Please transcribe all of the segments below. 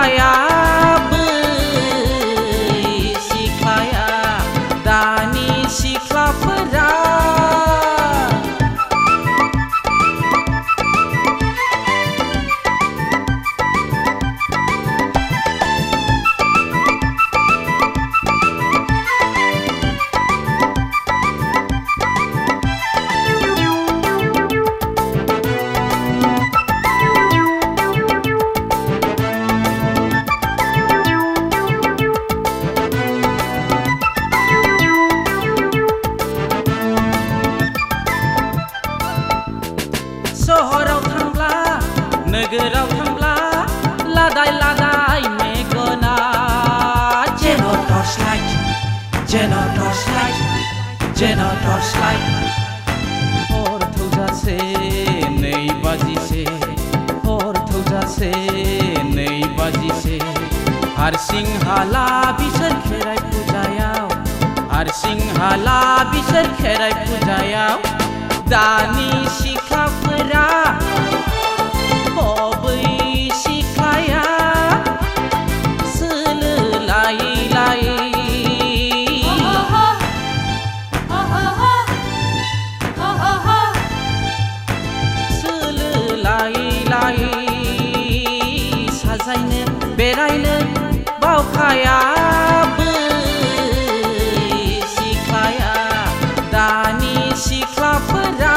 बावखाया बै सिख्लाया दानि सिख्लाफोरा सहराव थांब्ला नोगोराव थांब्ला लादाय लादाय मेगना जेन' टर्चलाइट हर थौजासे 2 बाजिसे हर थौजासे 2 बाजिसे हारसिं हाला बिसोर खेराइ फुजायाव हारसिं हाला बिसोर खेराइ फुजायाव दानि सिख्लाफोरा बै सिख्लाया सोलो लायै लायै सोलो लायै लायै साजायनो बेरायनो बावखाया बै सिख्लाया दानि सिख्लाफोरा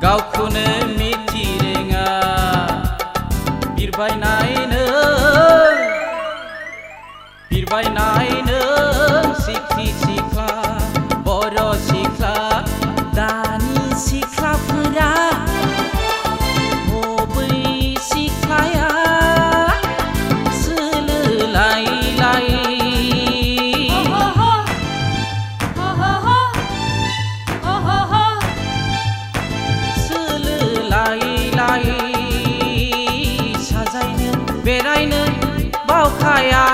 गावखौनो मिथिरोङा बिरबायनाय नों सिख्रि सिख्ला बर' सिख्ला दानि सिख्लाफोरा बै सिख्लाया सोलो लायै लायै साजायनो बेरायनो बावखाया